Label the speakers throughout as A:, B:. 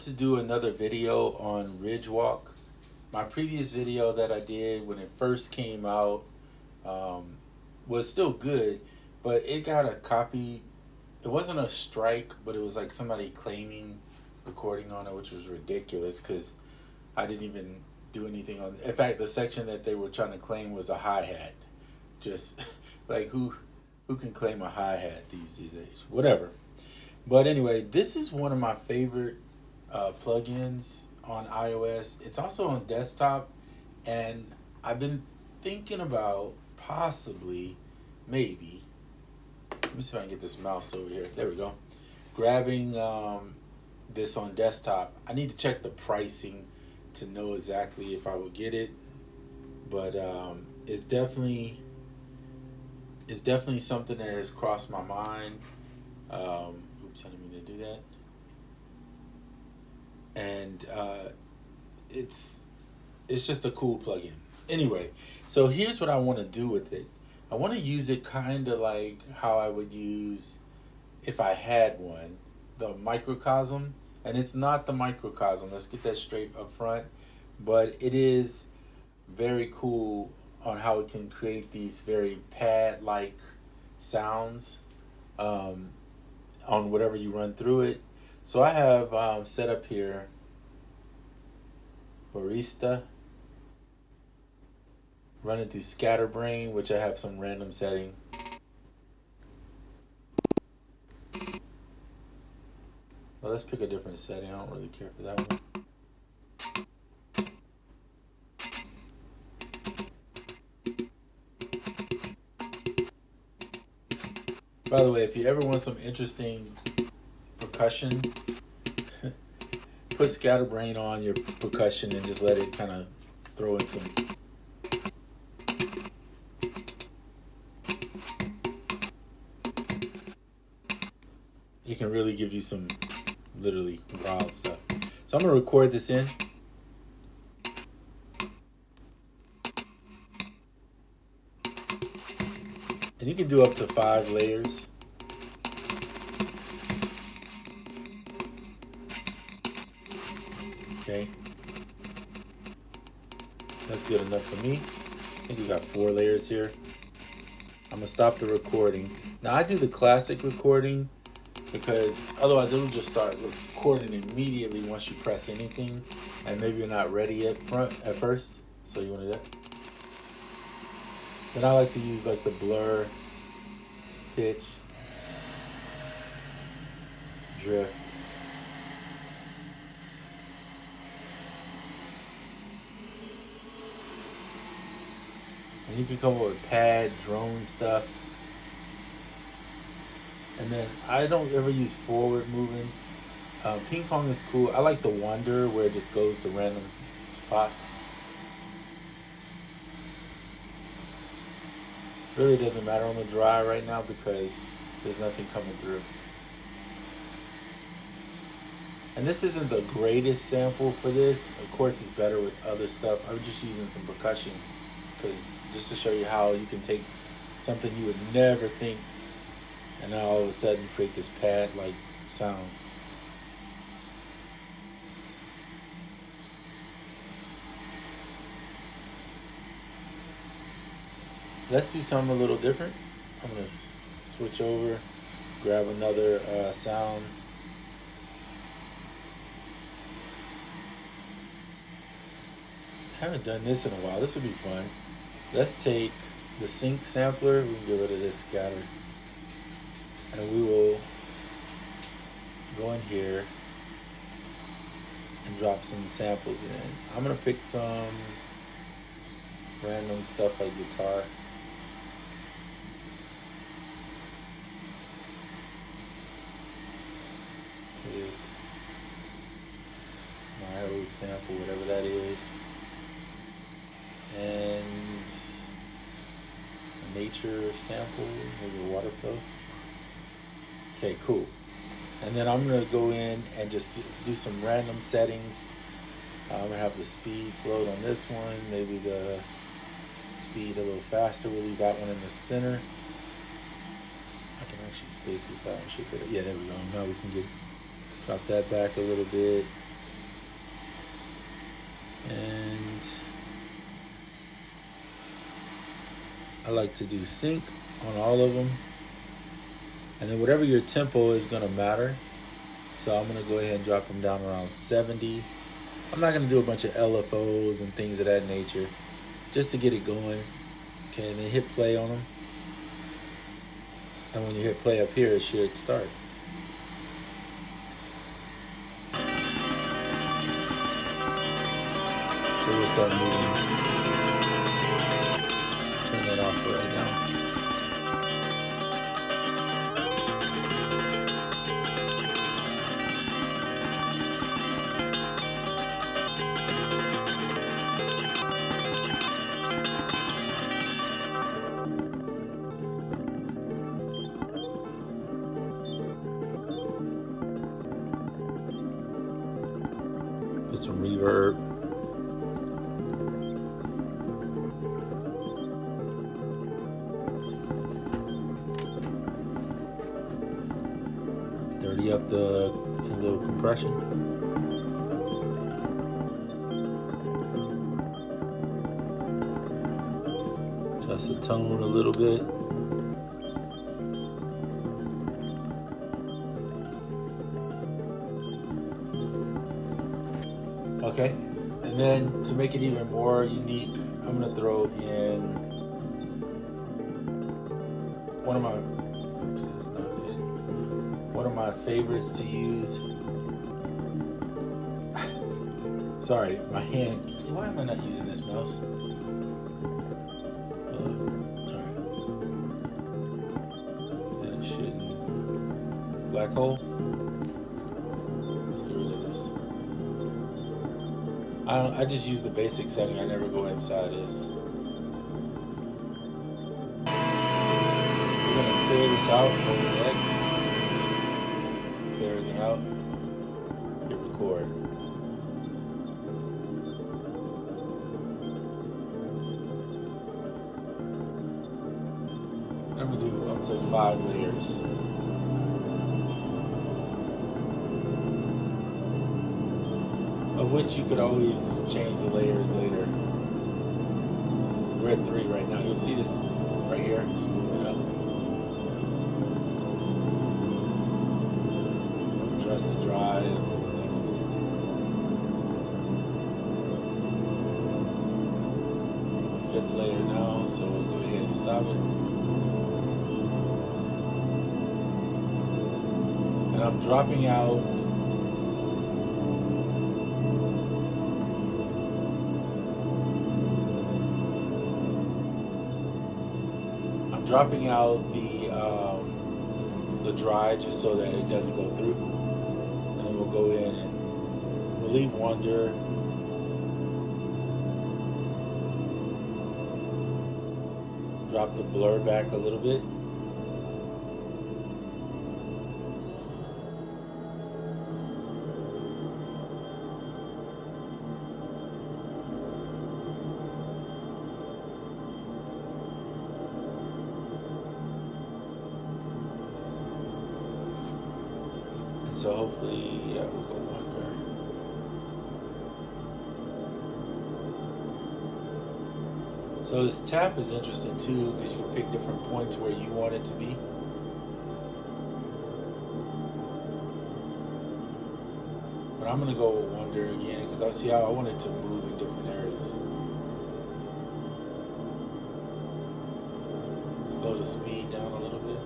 A: To do another video on Ridgewalk. My previous video that I did when it first came out um, was still good, but it got a copy. It wasn't a strike, but it was like somebody claiming recording on it, which was ridiculous because I didn't even do anything on. In fact, the section that they were trying to claim was a hi hat. Just like who can claim a hi hat these days? Whatever. But anyway, this is one of my favorite plugins on iOS. It's also on desktop, and I've been thinking about possibly, maybe. Let me see if I can get this mouse over here. There we go. Grabbing this on desktop. I need to check the pricing to know exactly if I would get it, but it's definitely something that has crossed my mind. Oops, I didn't mean to do that. And it's just a cool plugin. Anyway, so here's what I want to do with it. I want to use it kind of like how I would use if I had one, the microcosm. And it's not the microcosm. Let's get that straight up front. But it is very cool on how it can create these very pad-like sounds on whatever you run through it. So I have set up here Barista, running through Scatterbrain, which I have some random setting. Well, let's pick a different setting. I don't really care for that one. By the way, if you ever want some interesting percussion, put Scatterbrain on your percussion and just let it kind of throw in some. It can really give you some literally wild stuff. So I'm going to record this in. And you can do up to 5 layers. Okay. That's good enough for me. I think we got 4 layers here. I'm going to stop the recording. Now I do the classic recording because otherwise it'll just start recording immediately once you press anything, and maybe you're not ready at first. So you want to do that. Then I like to use like the blur, pitch, drift. And you can come up with pad, drone stuff. And then I don't ever use forward moving. Ping pong is cool. I like the wander where it just goes to random spots. Really doesn't matter on the dry right now because there's nothing coming through. And this isn't the greatest sample for this. Of course, it's better with other stuff. I was just using some percussion because just to show you how you can take something you would never think, and now all of a sudden create this pad-like sound. Let's do something a little different. I'm gonna switch over, grab another sound. Haven't done this in a while. This would be fun. Let's take the sync sampler. We can get rid of this scatter. And we will go in here and drop some samples in. I'm gonna pick some random stuff like guitar. Pick my old sample, whatever that is. And a nature sample, maybe a water flow. Okay, cool. And then I'm gonna go in and just do some random settings. I'm gonna have the speed slowed on this one, maybe the speed a little faster. We'll leave that one in the center. I can actually space this out and ship it. Yeah, there we go. Now we can drop that back a little bit. And I like to do sync on all of them. And then whatever your tempo is going to matter. So I'm going to go ahead and drop them down around 70. I'm not going to do a bunch of LFOs and things of that nature, just to get it going. Okay, and then hit play on them. And when you hit play up here, it should start. So we'll start moving. Turn that off for right now. With some reverb. Dirty up the little compression. Adjust the tone a little bit. Okay, and then to make it even more unique, I'm gonna throw in one of my, oops, that's not it. One of my favorites to use. Sorry, my hand. Why am I not using this mouse? Alright. Then it shouldn't. Black hole. Let's get rid of this. I just use the basic setting. I never go inside this. We're gonna clear this out. Hold X. Clear everything out. Hit record. I'm gonna do up to 5 layers. Of which you could always change the layers later. We're at 3 right now. You'll see this right here. Just moving up. I'll adjust the drive for the next layers. We're on the 5th layer now, so we'll go ahead and stop it. And I'm dropping out the dry just so that it doesn't go through, and then we'll go in and we'll leave Wonder. Drop the blur back a little bit. So hopefully, yeah, we'll go Wonder. So this tap is interesting too, because you can pick different points where you want it to be. But I'm gonna go with Wonder again, because I see how I want it to move in different areas. Slow the speed down a little bit.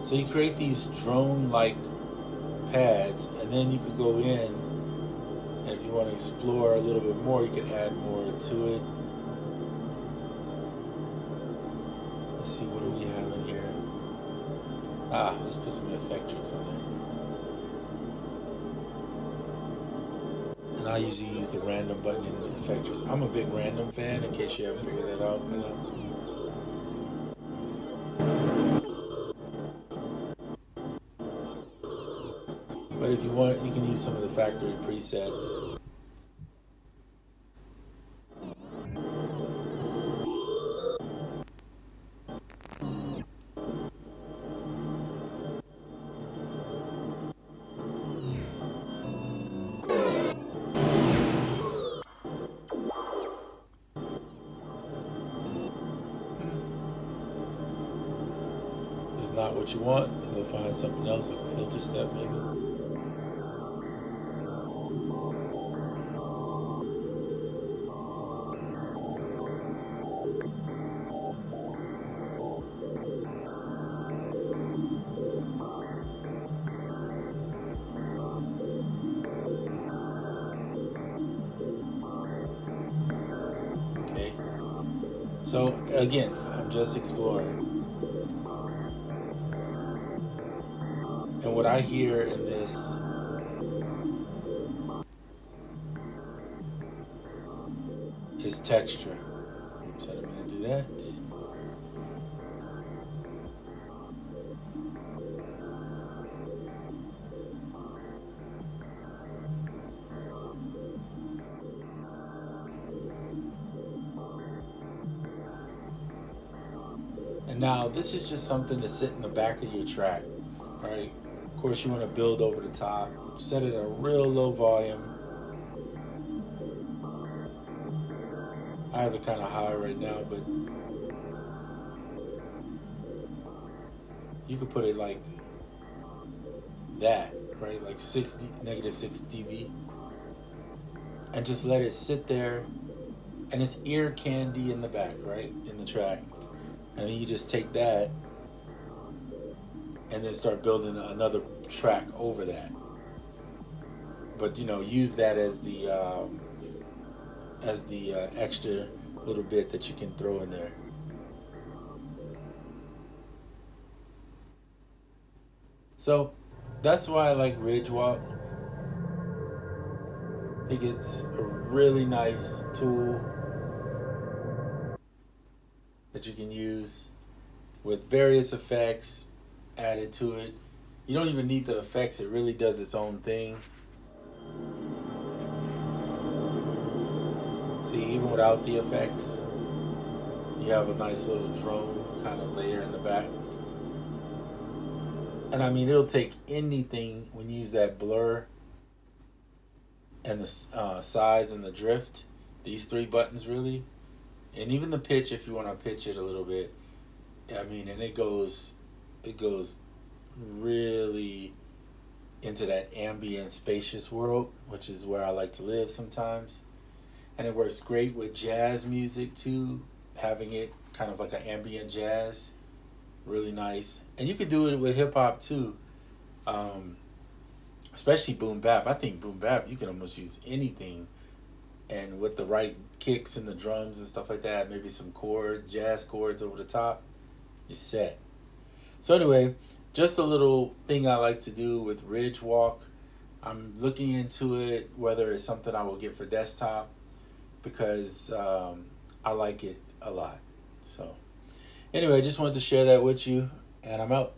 A: So you create these drone-like pads, and then you could go in, and if you want to explore a little bit more, you can add more to it. Let's see, what do we have in here? Let's put some effects on there. And I usually use the random button in effects. I'm a big random fan, in case you haven't figured that out. You know? But if you want, you can use some of the factory presets. is not what you want, then go find something else, like a filter step maybe. Okay. So again, I'm just exploring. And what I hear in this is texture. Oops, I didn't mean to do that. And now this is just something to sit in the back of your track, right? Of course, you want to build over the top. Set it at a real low volume. I have it kind of high right now, but you could put it like that, right? Like negative 6 dB. And just let it sit there. And it's EarCandy in the back, right? In the track. And then you just take that and then start building another track over that. But use that as the extra little bit that you can throw in there. So that's why I like Ridgewalk. I think it's a really nice tool that you can use with various effects added to it. You don't even need the effects, it really does its own thing. See, even without the effects, you have a nice little drone kind of layer in the back. And I mean, it'll take anything when you use that blur and the size and the drift. These 3 buttons really. And even the pitch, if you want to pitch it a little bit. I mean, and it goes really into that ambient, spacious world, which is where I like to live sometimes. And it works great with jazz music too, having it kind of like an ambient jazz. Really nice. And you can do it with hip hop too, especially boom bap. I think boom bap, you can almost use anything. And with the right kicks and the drums and stuff like that, maybe some jazz chords over the top, you're set. So anyway, just a little thing I like to do with Ridgewalk. I'm looking into it, whether it's something I will get for desktop, because I like it a lot. So anyway, I just wanted to share that with you, and I'm out.